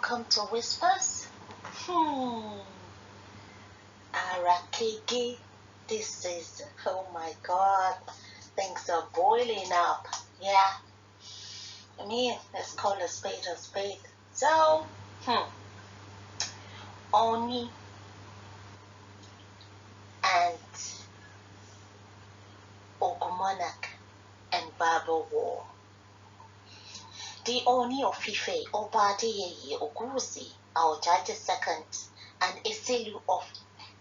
Welcome to Whispers. Arakigi. This is, oh my God, things are boiling up. Yeah. I mean, let's call a spade a spade. So, Ooni and Ogumonak and Baba War. The Ooni of Ife, Oba Adeyeye Oguwusi, our judge second, and Eselu of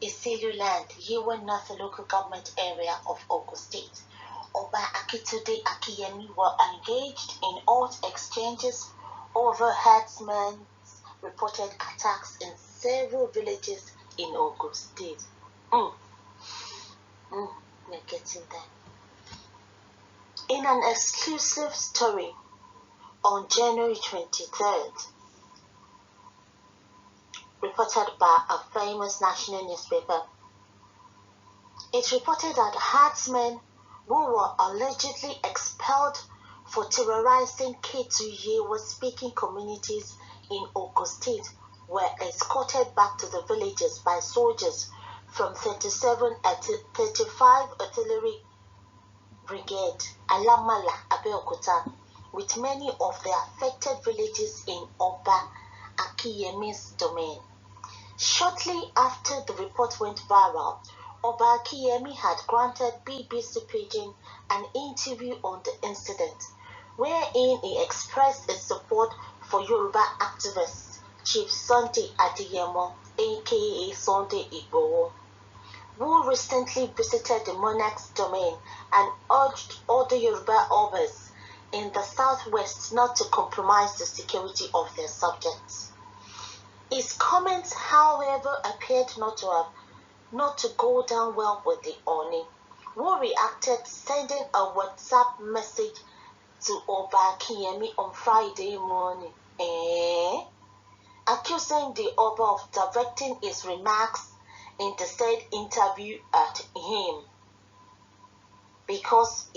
Eselu land, Yewa North local government area of Ogun State, Oba Akitude Akiyemi were engaged in oath exchanges over herdsmen's reported attacks in several villages in Ogun State. We're getting there. In an exclusive story on January 23rd, reported by a famous national newspaper, it reported that herdsmen who were allegedly expelled for terrorizing Ketu-Yewa-speaking communities in Ogun State were escorted back to the villages by soldiers from 35 Artillery Brigade, Alamala, Abeokuta, with many of the affected villages in Oba Akiyemi's domain. Shortly after the report went viral, Oba Akiyemi had granted BBC Pidgin an interview on the incident, wherein he expressed his support for Yoruba activist Chief Sunday Adeyemo, aka Sunday Igboho, who recently visited the monarch's domain and urged other Yoruba obas in the southwest not to compromise the security of their subjects. His comments, however, appeared not to go down well with the Ooni, who reacted sending a WhatsApp message to Oba Akiyemi on Friday morning, accusing the Oba of directing his remarks in the said interview at him because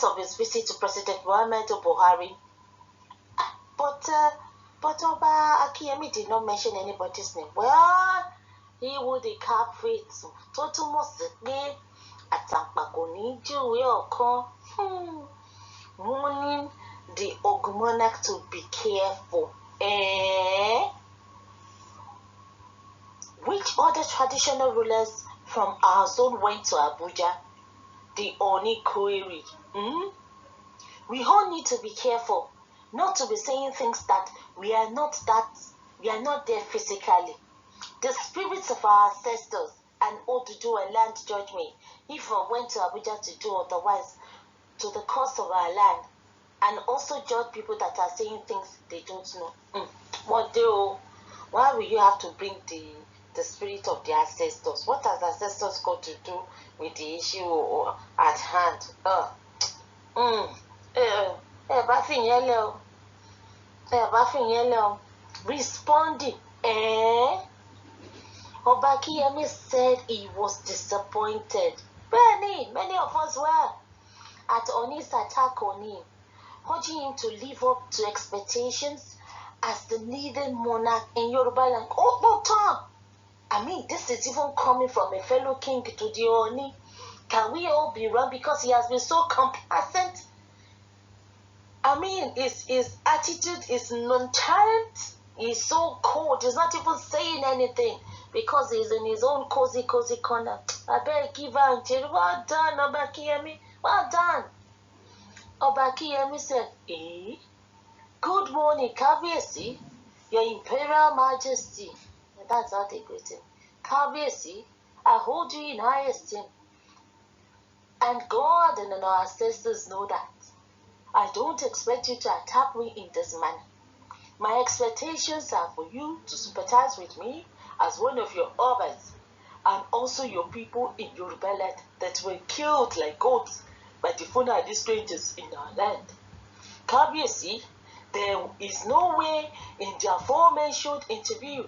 of his visit to President Muhammadu Buhari. But Oba Akiyemi did not mention anybody's name. Well, he would decapit tó túmọ̀ sí pé àtàǹpà kò ní júwe ọ̀kan. Warning the Ogumonak to be careful. Which other traditional rulers from our zone went to Abuja? The Ooni queried. We all need to be careful not to be saying things that we are not there physically. The spirits of our ancestors and ought to do a land judgment if we went to Abuja to do otherwise to the cost of our land, and also judge people that are saying things they don't know. What do? Why will you have to bring the spirit of the ancestors? What has ancestors got to do with the issue at hand? Responding, Oba Akiyemi said he was disappointed. Many of us were at Ooni's attack on him, urging him to live up to expectations as the leading monarch in Yoruba land. I mean, this is even coming from a fellow king to the Ooni. Can we all be wrong because he has been so complacent? I mean, his attitude is nonchalant. He's so cold. He's not even saying anything because he's in his own cozy corner. I beg, give out. Well done, Oba Akiyemi. Well done. Oba Akiyemi said, good morning, Kabiyesi, Your Imperial Majesty. That's how they greet him. Kabiyesi, I hold you in high esteem. And God and our ancestors know that. I don't expect you to attack me in this manner. My expectations are for you to sympathize with me as one of your obas, and also your people in Yoruba land that were killed like goats by the Fulani strangers in our land. Kabiyesi, there is no way in the aforementioned interview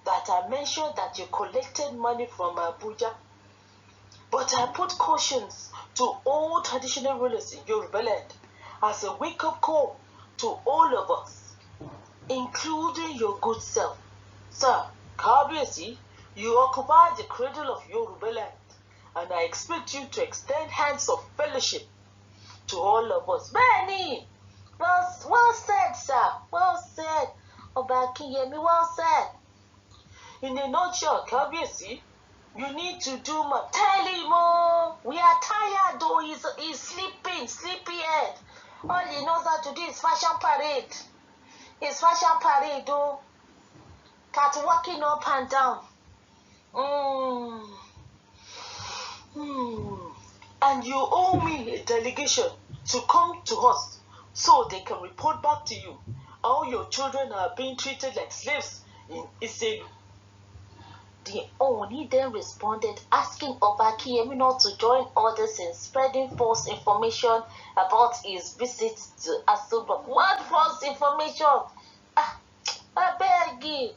that I mentioned that you collected money from Abuja. But I put cautions to all traditional rulers in Yoruba land as a wake-up call to all of us. including your good self. Sir, Kabiyesi, you occupy the cradle of Yoruba land, and I expect you to extend hands of fellowship to all of us. Bẹ́ẹ̀ni, well said, sir. Well said. Ọba Akinyemi, well said. In a nutshell, Kabiyesi, you need to do more. Tell him, oh, we are tired, though. He's sleeping, sleepyhead. All he knows how to do is fashion parade. It's fashion parade, though. Cat walking up and down. And you owe me a delegation to come to us so they can report back to you how your children are being treated like slaves in Eselu. The Ooni then responded, asking Oba Akinyemi not to join others in spreading false information about his visit to Eselu. What false information? I beg you.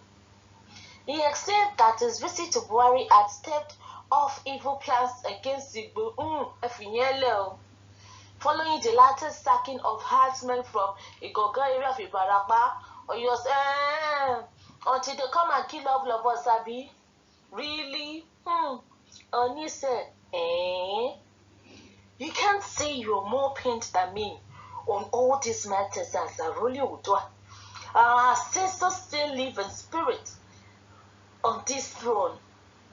He explained that his visit to Buhari had staved off evil plans against Igbo. Following the latest sacking of herdsmen from Igogo area of Ibarapa, until they come and kill off lovers, Abi. Really? Ooni said, You can't say you're more pained than me on all these matters as a ruling Udua. Our ancestors still live in spirit on this throne.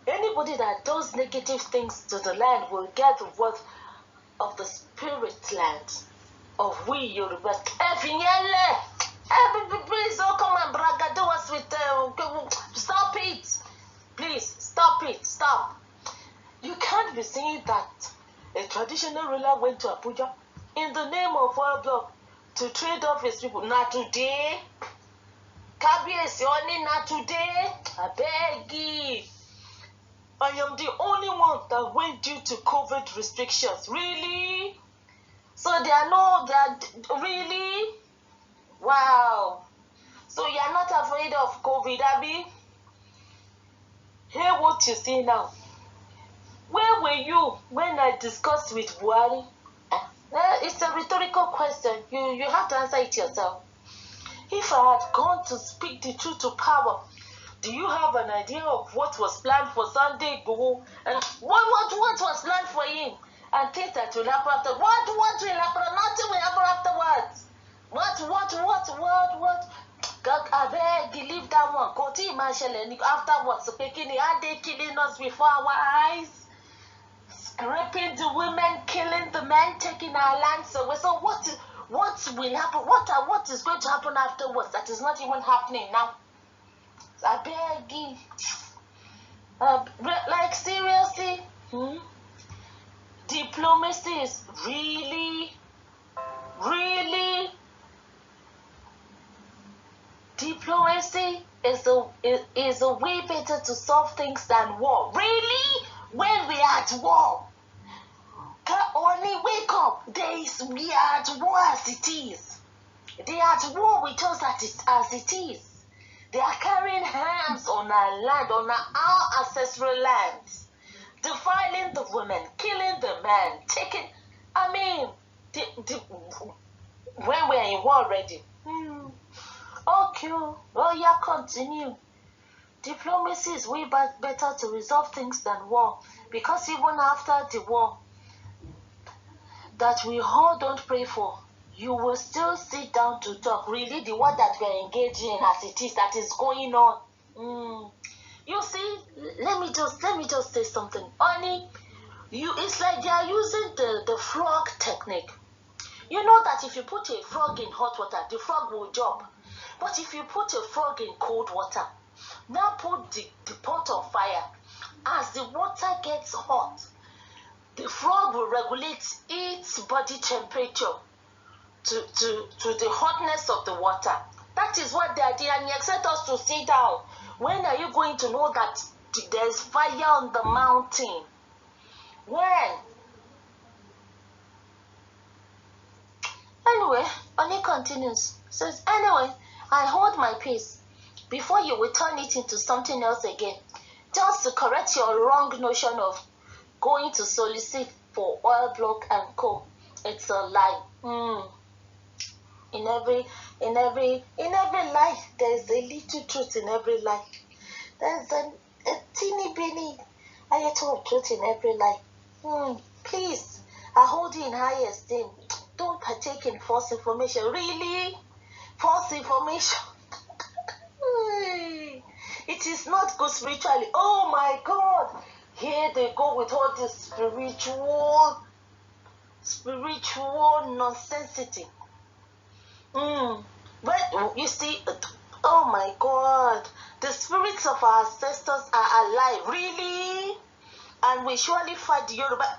Anybody that does negative things to the land will get the wrath of the spirit land of we Yorubas. Please don't come and bragado us with stop it. Please stop it. Stop. You can't be saying that a traditional ruler went to Abuja in the name of oil block to trade off his people. Not today. Kabiyesi, only not today. I beg you. I am the only one that went due to COVID restrictions. Really? So really? Wow. So you are not afraid of COVID, Abi? Hear what you say now. Where were you when I discussed with Buhari? It's a rhetorical question. You have to answer it yourself. If I had gone to speak the truth to power, do you have an idea of what was planned for Sunday Igboho? And what was planned for him? And things that will happen after. What will happen? Nothing will happen afterwards. What? God, I beg, leave that one. Continue, Marshall, and afterwards, are they killing us before our eyes? Raping the women, killing the men, taking our lands away. So what will happen? What is going to happen afterwards? That is not even happening now. So I beg you. Like seriously, diplomacy is really. Diplomacy is a way better to solve things than war. Really? When we are at war, only wake up. We are at war as it is. They are at war with us as it is. They are carrying arms on our land, on our ancestral lands, defiling the women, killing the men, taking. I mean, when we are in war already. Okay, yeah, continue. Diplomacy is way better to resolve things than war, because even after the war that we all don't pray for, you will still sit down to talk. Really, the war that we are engaging in as it is, that is going on. You see, let me just say something. Ooni, it's like they are using the frog technique. You know that if you put a frog in hot water, the frog will jump. But if you put a frog in cold water, now put the pot on fire. As the water gets hot, the frog will regulate its body temperature to the hotness of the water. That is what they are doing, and you expect us to sit down. When are you going to know that there is fire on the mountain? When? Anyway, Ooni continues. Says, anyway, I hold my peace before you will turn it into something else again. Just to correct your wrong notion of going to solicit for oil block and coal. It's a lie. In every lie, there's a little truth in every lie. There's a teeny binny iota of truth in every lie. Please, I hold you in high esteem. Don't partake in false information. Really? False information. It is not good spiritually. Oh my God. Here they go with all this spiritual nonsensity. But you see, oh my God, the spirits of our ancestors are alive. Really? And we surely fight the Yoruba.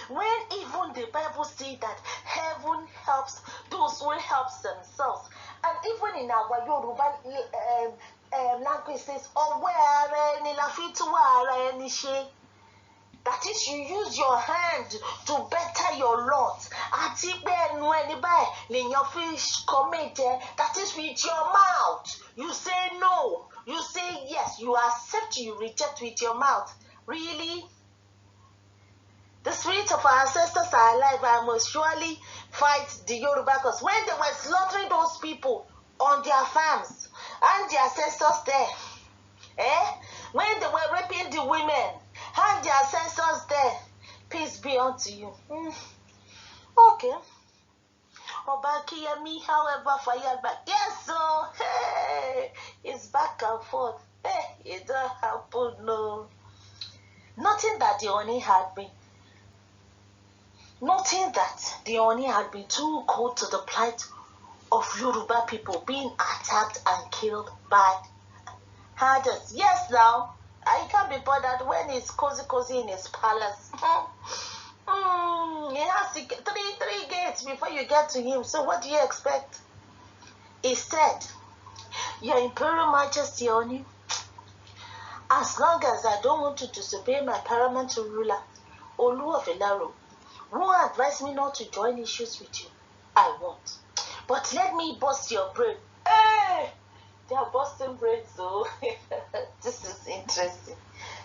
When even the Bible says that heaven helps those who help themselves. And even in our Yoruba language says, that is, you use your hand to better your lot. That is, with your mouth. You say no. You say yes. You accept, you reject with your mouth. Really? The spirits of our ancestors are alive. I must surely fight the Yoruba, because when they were slaughtering those people on their farms and the ancestors there, when they were raping the women and the ancestors there, peace be unto you. Okay. Obakiyemi, however, fired back. Yes, so it's back and forth. It don't happen, no. Nothing that the Ooni had been too cold to the plight of Yoruba people being attacked and killed by herders. Yes, now, I can't be bothered when it's cozy in his palace. He has to get three gates before you get to him. So what do you expect? He said, Your Imperial Majesty, Ooni, as long as I don't want to disobey my paramount ruler, Olu of Ilaro, who advised me not to join issues with you, I won't. But let me bust your brain. Hey! They are busting brains, so this is interesting.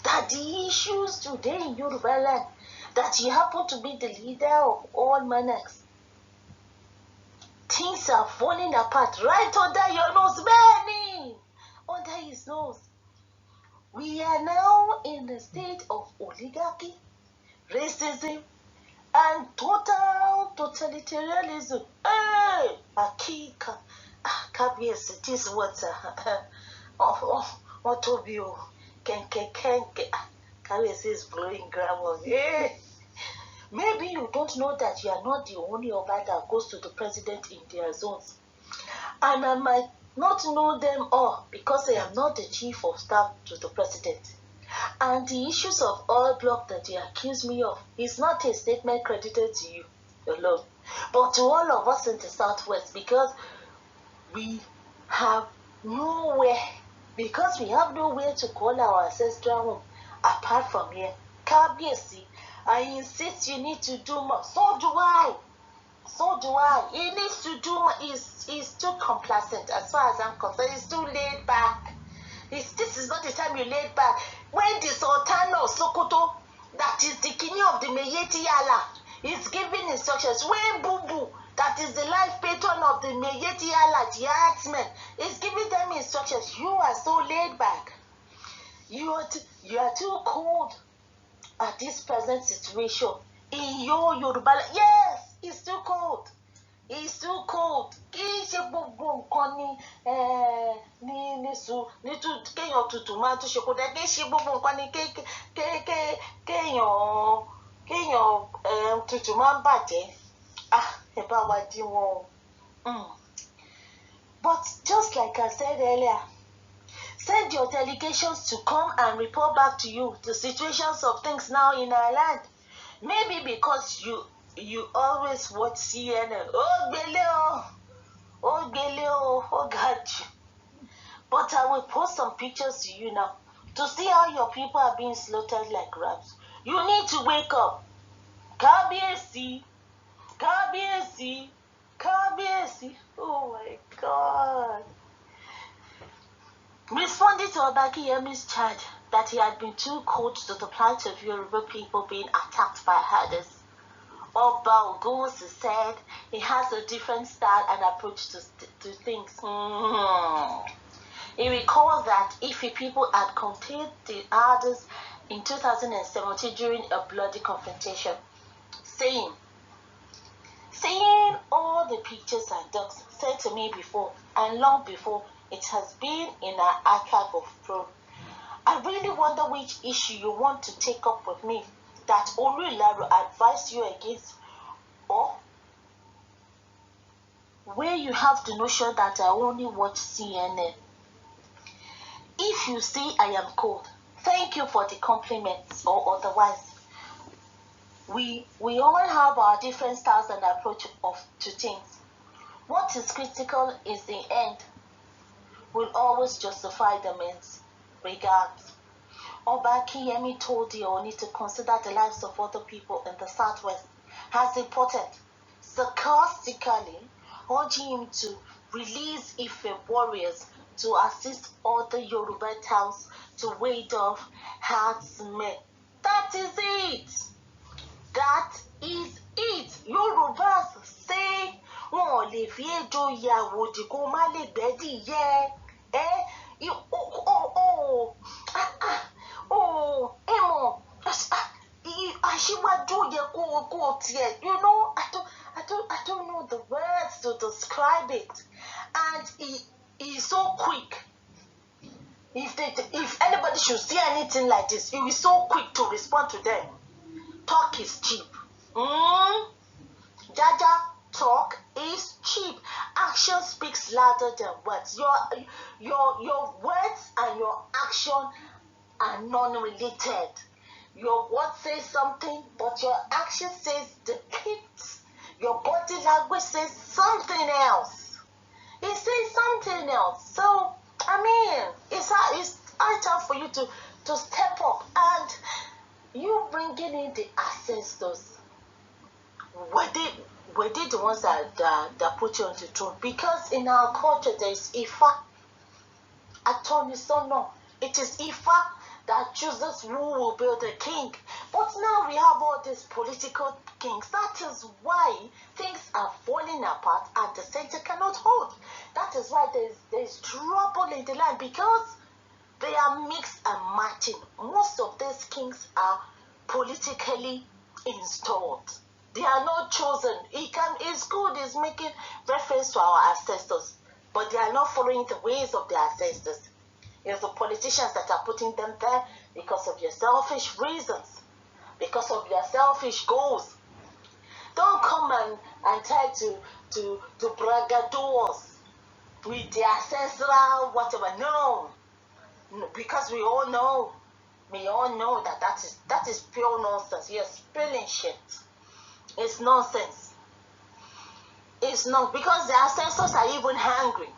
That the issues today in Yoruba land, that you happen to be the leader of all monarchs, things are falling apart right under your nose, Benny! Under his nose. We are now in a state of oligarchy, racism, and total totalitarianism. Hey! Akika. Kabiyesi, this water. What of you? Kenke. Kabiyesi is blowing grammar. Maybe you don't know that you are not the only Oba that goes to the president in their zones. And I might not know them all because I am not the chief of staff to the president. And the issues of oil block that you accuse me of is not a statement credited to you alone, but to all of us in the southwest, because we have nowhere to call our ancestral home apart from here. Kabiyesi, I insist you need to do more. So do I. He needs to do more. He's too complacent as far as I'm concerned. He's too laid back. This is not the time you laid back. When the Sultan of Sokoto, that is the king of the Meyeti Yala, is giving instructions, when Bubu, that is the life patron of the Meyeti Yala, the herdsmen, is giving them instructions, you are so laid back. You are too cold at this present situation. In your Yoruba, yes, it's too cold. It's too cold. Kì í ṣe gbogbo nǹkan ní kéèyàn tutù máa tún ṣe kó dẹ. Kì í ṣe gbogbo nǹkan ní kéèyàn tutù máa ń bàjẹ́. Ẹ bá wa dín wọn o. But just like I said earlier, send your delegations to come and report back to you the situations of things now in our land. Maybe because you always watch CNN. Oh, God. But I will post some pictures to you now to see how your people are being slaughtered like rats. You need to wake up. Kabiyesi. Oh my God. Responding to Obakiyemi's charge that he had been too cold to the plight of Yoruba people being attacked by herders, Oba Ogunwusi said he has a different style and approach to things. He recalls that Ife people had contained the others in 2017 during a bloody confrontation, saying all the pictures and docs sent to me before and long before it has been in our archive of pro. I really wonder which issue you want to take up with me that Olularo advised you against, or where you have the notion that I only watch CNN. If you say I am cold, thank you for the compliments, or otherwise. We all have our different styles and approach to things. What is critical is the end will always justify the means. Regards. Oba Kiyemi told the Ooni to consider the lives of other people in the southwest as important, sarcastically urging him to release Ife warriors to assist other Yoruba towns to ward off herdsmen. That is it. That is it. Yorubas say, wọ́n lè fi ejò ya àwòdì kó má lè gbẹ́dì yẹ. Emo. Aṣíwájú yẹ kó tiẹ̀. You know, I don't know the words to describe it. And he's so quick. If anybody should see anything like this, he is so quick to respond to them. Talk is cheap. Jaja, talk is cheap. Action speaks louder than words. Your words and your action are non-related. Your word says something, but your action says depicts. Your body language says something else. It says something else. So, I mean, it's high time for you to step up. And you bringing in the ancestors. Were they the ones that put you on the throne? Because in our culture there is Ifa. No. It is Ifa that chooses who will be the king. But now we have all these political kings. That is why things are falling apart and the center cannot hold. That is why there's trouble in the land, because they are mixed and matching. Most of these kings are politically installed. They are not chosen. It's good, it's making reference to our ancestors, but they are not following the ways of their ancestors. It's the politicians that are putting them there because of your selfish reasons, because of your selfish goals. Don't come and try to bragado us with the ancestral whatever. No, because we all know that is pure nonsense. You're spilling shit. It's nonsense. It's not, because the ancestors are even hungry.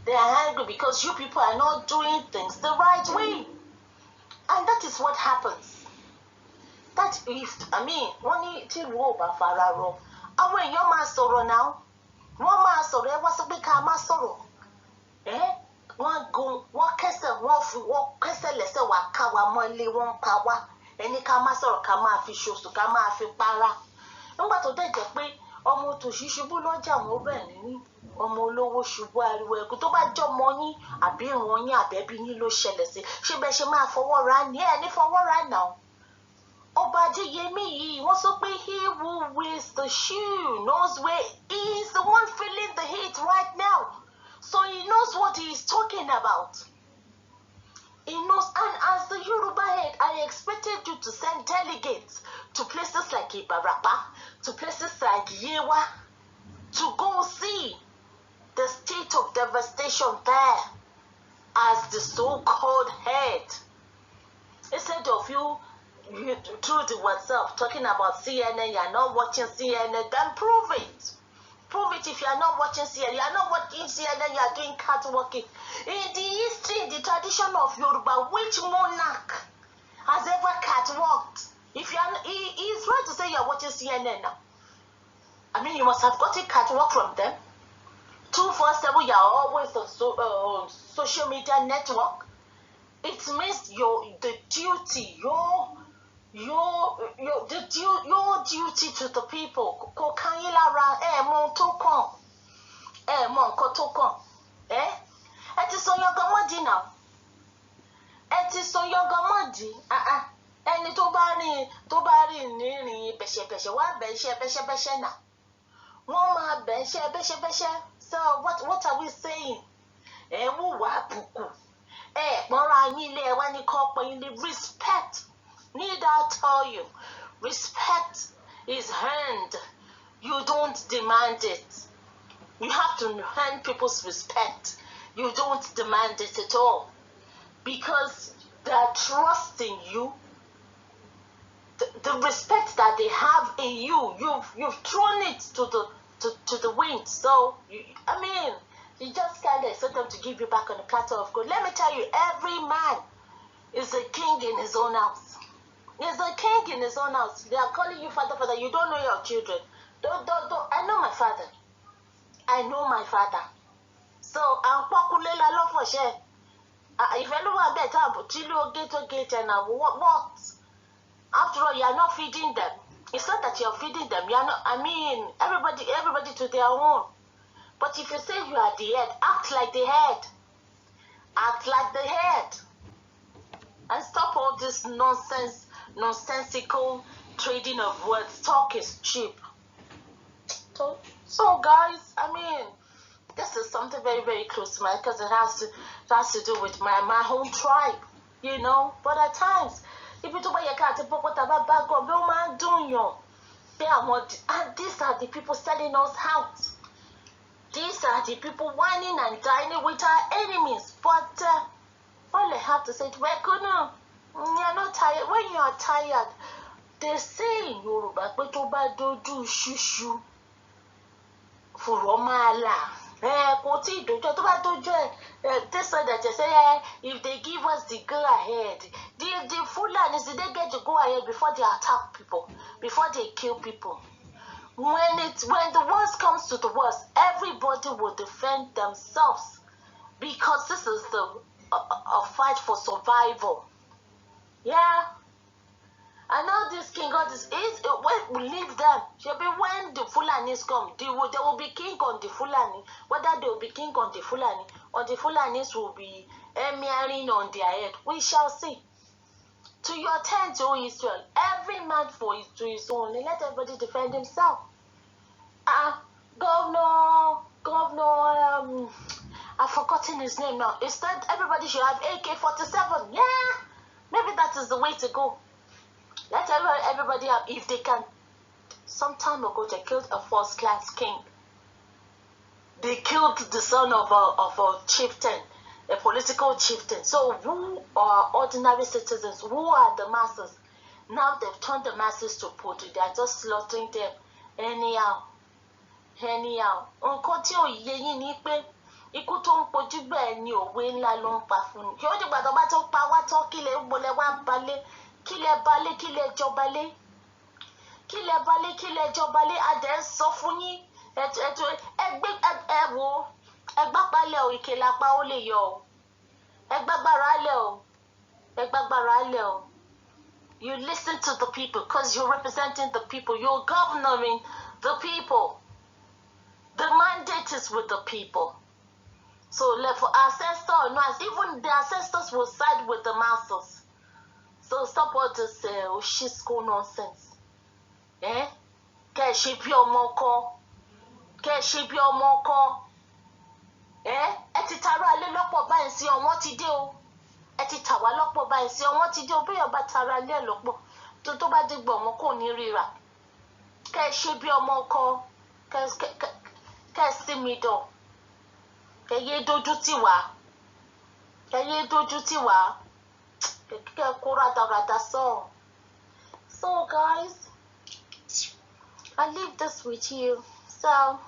They are hungry because you people are not doing things the right way. And that is what happens. Wọ́n ní tí ìlú ò bá fara rọ, àwọn èèyàn máa sọ̀rọ̀ náà. Wọ́n máa sọ̀rọ̀, ẹ wá sọ pé ká má sọ̀rọ̀. Wọ́n kẹ́sẹ̀ lẹ́sẹ̀ wá ká wa mọ́lé, wọ́n pa wá. Ẹni ká má sọ̀rọ̀, ká máa fi ṣoṣù, ká máa fi para. Nígbà tó dẹ̀ jẹ́ pé ọmọ tòṣì ṣubú lọ́jà wọn bẹ́ẹ̀ ní ọmọ olówó ṣubú ariwo ẹ̀kú. Tó bá jọmọ yín àbí ìwọ̀n yín àbẹ́bí yín ló ṣẹlẹ̀ sí, ṣé bẹ́ẹ̀ ṣe máa fọwọ́ ra ní ẹ̀ ní fọwọ́ ra náà. Ọba Adéyẹmí yìí, wọ́n sọ pé he who wears the shoe knows where he is the one feeling the heat right now. So he knows what he is talking about. He knows, and as the Yoruba head, I expected you to send delegates to places like Ibarapa, to places like Yewa, to go see the state of devastation there as the so-called head. Instead of you through the WhatsApp talking about CNN, you're not watching CNN, then prove it. Prove it. If you are not watching CNN, you are not watching CNN, you are doing catwalking. In the history, in the tradition of Yoruba, which monarch has ever catwalked? If you are, it's right to say you are watching CNN now. I mean, you must have got a catwalk from them. 247, you are always on social media network. It means the duty, your duty to the people. Kò kàn yín lára mọ tó kàn mọ nǹkan tó kàn ẹ ti sọ yọgọmọdì náà ẹ ti sọ yọgọmọdì ẹni tó bá rìn nírìn bẹ̀ṣẹ̀bẹ̀ṣẹ̀ wá bẹ̀ṣẹ̀ bẹ́ṣẹ̀bẹ́ṣẹ̀ náà wọ́n máa bẹ̀ṣẹ̀ bẹ́ṣẹ̀bẹ́ṣẹ̀. So what are we saying? Wùwà àbùkù pọ́nra yín ilé wá ní kọ́ pé yín ní respect. Need I tell you, respect is earned. You don't demand it. You have to earn people's respect. You don't demand it at all. Because they are trusting you. The respect that they have in you, you've thrown it to the wind. So, you just can't expect them to give you back on the platter of gold. Let me tell you, every man is a king in his own house. He's a king in his own house. They are calling you father, father. You don't know your children. Don't. I know my father. I know my father. So, I'm popular love for share. If anyone better, but you get and what? After all, you are not feeding them. It's not that you are feeding them. You are not. Everybody to their own. But if you say you are the head, act like the head. Act like the head. And stop all this nonsensical trading of words. Talk is cheap. So guys, this is something very, very close to me because it has to do with my home tribe, But at times, if you do what you can't, and these are the people selling us out. These are the people whining and dining with our enemies. But all I have to say is, you're not tired. When you are tired, they say in Yoruba, do shushu for Romala. This way that you say, if they give us the go ahead, the Fulanis, they get to go ahead before they attack people, before they kill people. When the worst comes to the worst, everybody will defend themselves because this is a fight for survival. Yeah. I know this king God is when we leave them. When the Fulanis come, they will be king on the Fulani. Whether they will be king on the Fulani or the Fulanis will be emiring on their head, we shall see. To your tent, O Israel, every man to his own. And let everybody defend himself. Governor, I've forgotten his name now. Instead, everybody should have AK-47. Yeah, maybe that is the way to go. Let everybody have, if they can. Some time ago, they killed a first-class king. They killed the son of a chieftain, a political chieftain. So who are ordinary citizens? Who are the masses? Now they've turned the masses to poultry. They are just slaughtering them anyhow. Nǹkan tí ò yé yín ni pé ikú tó ń pojú bẹ́ẹ̀ ni òwe ńlá ló ń pa fún ni. Kí ó dìgbà tó bá tó pa wá tán kí lè gbolẹ̀ wá balẹ̀, kí lè balẹ̀, kí lè jọbalẹ̀, kí lè balẹ̀, kí lè jọbalẹ̀. Adé ń sọ fún yín ẹgbàgbálẹ̀ o, ìkèlè apá ó lè yọ o. Ẹgbàgbára lẹ̀ o. You listen to the people because you're representing the people. You're governing the people. The mandate is with the people. So for ancestors, even the ancestors will side with the masses. So stop all this Oshisko nonsense. Kẹ́ ṣe bí ọmọ kọ́. Ẹ ti tara alé lọ́pọ̀ báyìí sí ọwọ́n ti dé o. Ẹ ti tà wá lọ́pọ̀ báyìí sí ọwọ́n ti dé o. Bí ọba tara alé lọ́pọ̀ tó bá dé gbọ̀ ọmọ kò ní ríra. Kẹ́ ṣe bí ọmọ kọ́. Kẹ́ sí mi dọ̀. Kẹ́ yé dójú tì wá. Kẹ́ kó rádaràda sọ. So guys, I leave this with you. So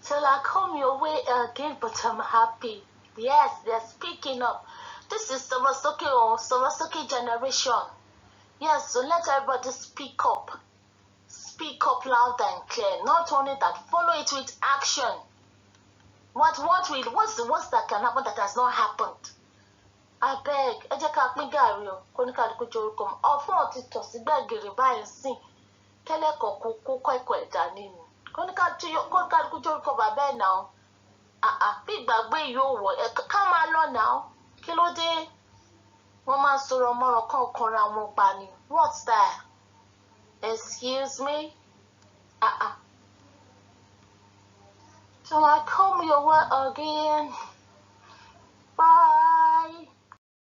till I come your way again, but I'm happy. Yes, they're speaking up. This is Sorosoke generation. Yes, so let everybody speak up. Speak up loud and clear. Not only that, follow it with action. What's the worst that can happen that has not happened? abeg ẹ jẹ́ ká pín gàrí o kó ní kálukú jẹ orúkọ mọ́ ọ̀fun ti tọ̀ sí gbẹ̀gìrì báyìí sìn kẹ́lẹ́kọ̀ọ́ kó kọ́ ẹ̀dá nínú kó ní kálukú jẹ orúkọ bàbá ẹ̀ náà bí ìgbàgbé yóò wọ̀ ẹ̀ ká máa lọ náà kí ló dé wọ́n máa ń sọ̀rọ̀ mọ́rọ̀ kan kanra wọn pa ni what's that excuse me so I come your way again bye.